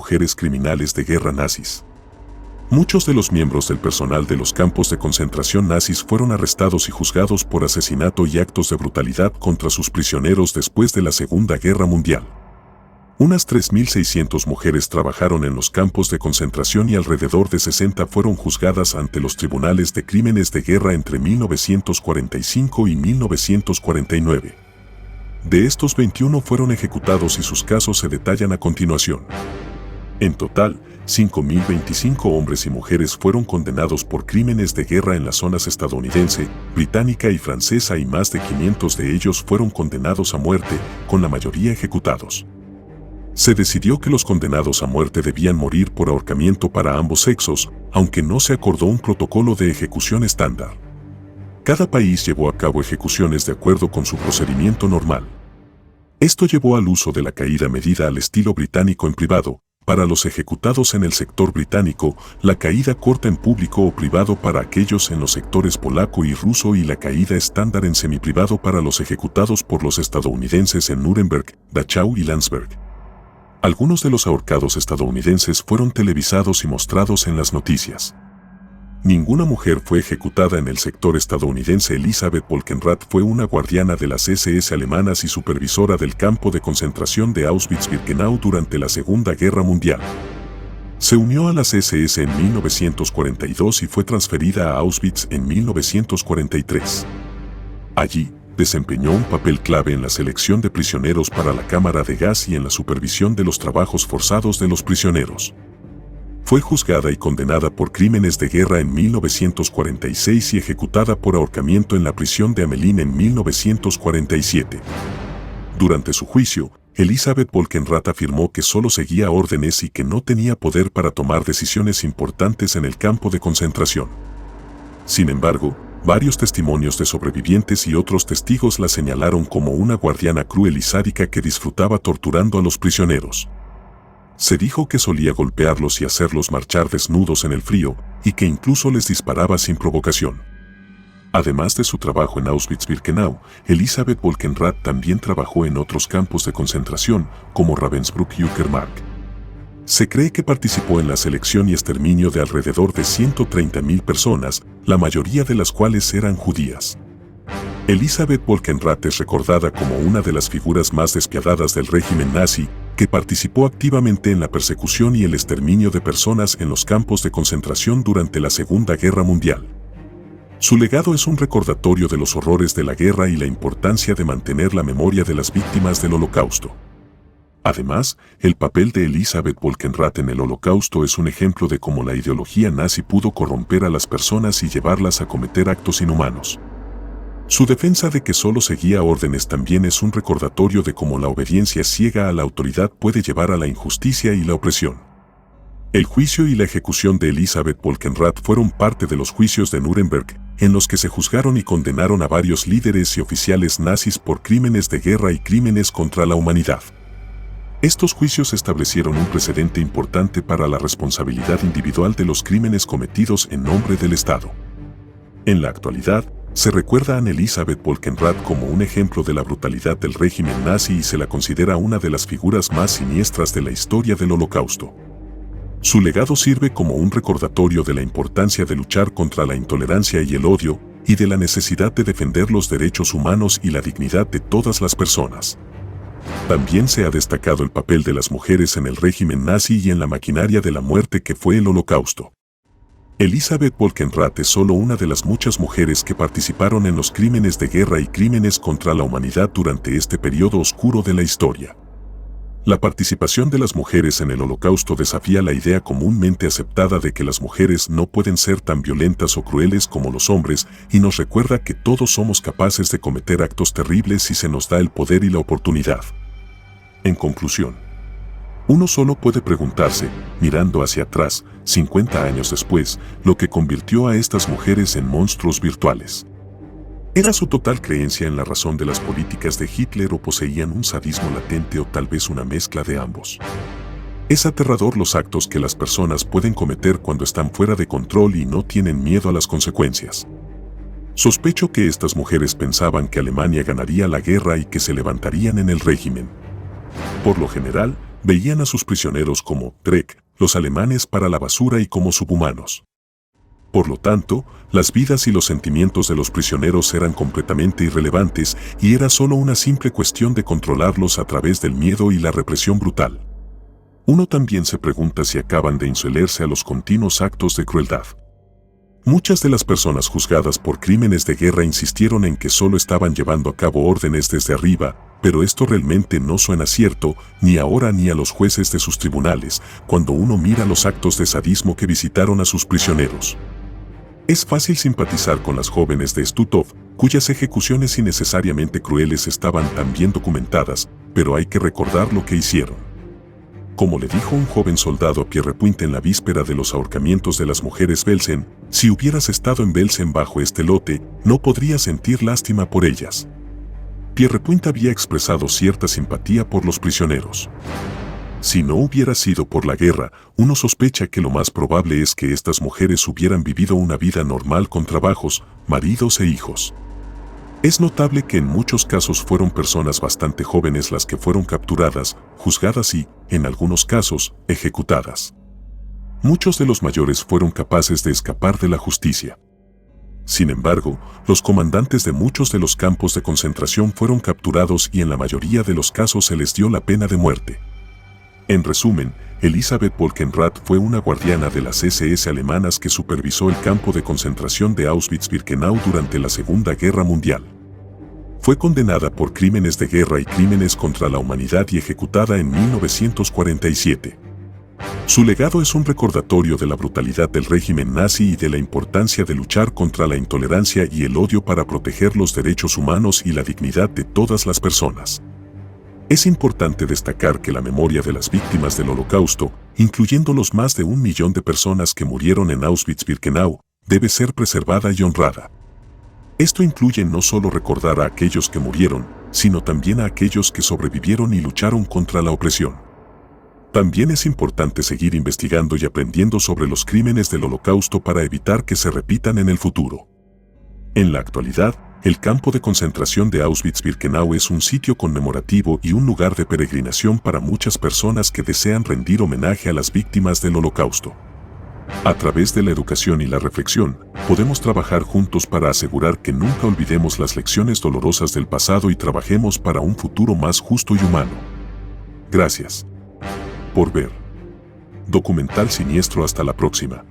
mujeres criminales de guerra nazis. Muchos de los miembros del personal de los campos de concentración nazis fueron arrestados y juzgados por asesinato y actos de brutalidad contra sus prisioneros después de la Segunda Guerra Mundial. Unas 3.600 mujeres trabajaron en los campos de concentración y alrededor de 60 fueron juzgadas ante los tribunales de crímenes de guerra entre 1945 y 1949. De estos 21 fueron ejecutados y sus casos se detallan a continuación. En total, 5.025 hombres y mujeres fueron condenados por crímenes de guerra en las zonas estadounidense, británica y francesa y más de 500 de ellos fueron condenados a muerte, con la mayoría ejecutados. Se decidió que los condenados a muerte debían morir por ahorcamiento para ambos sexos, aunque no se acordó un protocolo de ejecución estándar. Cada país llevó a cabo ejecuciones de acuerdo con su procedimiento normal. Esto llevó al uso de la caída medida al estilo británico en privado. Para los ejecutados en el sector británico, la caída corta en público o privado para aquellos en los sectores polaco y ruso y la caída estándar en semiprivado para los ejecutados por los estadounidenses en Nuremberg, Dachau y Landsberg. Algunos de los ahorcados estadounidenses fueron televisados y mostrados en las noticias. Ninguna mujer fue ejecutada en el sector estadounidense. Elisabeth Bolkenrath fue una guardiana de las SS alemanas y supervisora del campo de concentración de Auschwitz-Birkenau durante la Segunda Guerra Mundial. Se unió a las SS en 1942 y fue transferida a Auschwitz en 1943. Allí, desempeñó un papel clave en la selección de prisioneros para la cámara de gas y en la supervisión de los trabajos forzados de los prisioneros. Fue juzgada y condenada por crímenes de guerra en 1946 y ejecutada por ahorcamiento en la prisión de Amelín en 1947. Durante su juicio, Elisabeth Bolkenrath afirmó que solo seguía órdenes y que no tenía poder para tomar decisiones importantes en el campo de concentración. Sin embargo, varios testimonios de sobrevivientes y otros testigos la señalaron como una guardiana cruel y sádica que disfrutaba torturando a los prisioneros. Se dijo que solía golpearlos y hacerlos marchar desnudos en el frío, y que incluso les disparaba sin provocación. Además de su trabajo en Auschwitz-Birkenau, Elisabeth Bolkenrath también trabajó en otros campos de concentración, como Ravensbrück y Uckermark. Se cree que participó en la selección y exterminio de alrededor de 130.000 personas, la mayoría de las cuales eran judías. Elisabeth Bolkenrath es recordada como una de las figuras más despiadadas del régimen nazi, que participó activamente en la persecución y el exterminio de personas en los campos de concentración durante la Segunda Guerra Mundial. Su legado es un recordatorio de los horrores de la guerra y la importancia de mantener la memoria de las víctimas del Holocausto. Además, el papel de Elisabeth Bolkenrath en el Holocausto es un ejemplo de cómo la ideología nazi pudo corromper a las personas y llevarlas a cometer actos inhumanos. Su defensa de que solo seguía órdenes también es un recordatorio de cómo la obediencia ciega a la autoridad puede llevar a la injusticia y la opresión. El juicio y la ejecución de Elisabeth Bolkenrath fueron parte de los juicios de Nuremberg, en los que se juzgaron y condenaron a varios líderes y oficiales nazis por crímenes de guerra y crímenes contra la humanidad. Estos juicios establecieron un precedente importante para la responsabilidad individual de los crímenes cometidos en nombre del Estado. En la actualidad, se recuerda a Elisabeth Bolkenrath como un ejemplo de la brutalidad del régimen nazi y se la considera una de las figuras más siniestras de la historia del Holocausto. Su legado sirve como un recordatorio de la importancia de luchar contra la intolerancia y el odio, y de la necesidad de defender los derechos humanos y la dignidad de todas las personas. También se ha destacado el papel de las mujeres en el régimen nazi y en la maquinaria de la muerte que fue el Holocausto. Elisabeth Bolkenrath es solo una de las muchas mujeres que participaron en los crímenes de guerra y crímenes contra la humanidad durante este periodo oscuro de la historia. La participación de las mujeres en el Holocausto desafía la idea comúnmente aceptada de que las mujeres no pueden ser tan violentas o crueles como los hombres y nos recuerda que todos somos capaces de cometer actos terribles si se nos da el poder y la oportunidad. En conclusión, uno solo puede preguntarse, mirando hacia atrás, 50 años después, lo que convirtió a estas mujeres en monstruos virtuales. ¿Era su total creencia en la razón de las políticas de Hitler o poseían un sadismo latente o tal vez una mezcla de ambos? Es aterrador los actos que las personas pueden cometer cuando están fuera de control y no tienen miedo a las consecuencias. Sospecho que estas mujeres pensaban que Alemania ganaría la guerra y que se levantarían en el régimen. Por lo general, veían a sus prisioneros como Dreck, los alemanes para la basura y como subhumanos. Por lo tanto, las vidas y los sentimientos de los prisioneros eran completamente irrelevantes y era solo una simple cuestión de controlarlos a través del miedo y la represión brutal. Uno también se pregunta si acaban de insolerse a los continuos actos de crueldad. Muchas de las personas juzgadas por crímenes de guerra insistieron en que solo estaban llevando a cabo órdenes desde arriba, pero esto realmente no suena cierto, ni ahora ni a los jueces de sus tribunales, cuando uno mira los actos de sadismo que visitaron a sus prisioneros. Es fácil simpatizar con las jóvenes de Stutov, cuyas ejecuciones innecesariamente crueles estaban tan bien documentadas, pero hay que recordar lo que hicieron. Como le dijo un joven soldado a Pierrepoint en la víspera de los ahorcamientos de las mujeres Belsen, si hubieras estado en Belsen bajo este lote, no podrías sentir lástima por ellas. Pierrepoint había expresado cierta simpatía por los prisioneros. Si no hubiera sido por la guerra, uno sospecha que lo más probable es que estas mujeres hubieran vivido una vida normal con trabajos, maridos e hijos. Es notable que en muchos casos fueron personas bastante jóvenes las que fueron capturadas, juzgadas y, en algunos casos, ejecutadas. Muchos de los mayores fueron capaces de escapar de la justicia. Sin embargo, los comandantes de muchos de los campos de concentración fueron capturados y en la mayoría de los casos se les dio la pena de muerte. En resumen, Elisabeth Bolkenrath fue una guardiana de las SS alemanas que supervisó el campo de concentración de Auschwitz-Birkenau durante la Segunda Guerra Mundial. Fue condenada por crímenes de guerra y crímenes contra la humanidad y ejecutada en 1947. Su legado es un recordatorio de la brutalidad del régimen nazi y de la importancia de luchar contra la intolerancia y el odio para proteger los derechos humanos y la dignidad de todas las personas. Es importante destacar que la memoria de las víctimas del Holocausto, incluyendo los más de 1 millón de personas que murieron en Auschwitz-Birkenau, debe ser preservada y honrada. Esto incluye no solo recordar a aquellos que murieron, sino también a aquellos que sobrevivieron y lucharon contra la opresión. También es importante seguir investigando y aprendiendo sobre los crímenes del Holocausto para evitar que se repitan en el futuro. En la actualidad, el campo de concentración de Auschwitz-Birkenau es un sitio conmemorativo y un lugar de peregrinación para muchas personas que desean rendir homenaje a las víctimas del Holocausto. A través de la educación y la reflexión, podemos trabajar juntos para asegurar que nunca olvidemos las lecciones dolorosas del pasado y trabajemos para un futuro más justo y humano. Gracias por ver. Documental Siniestro. Hasta la próxima.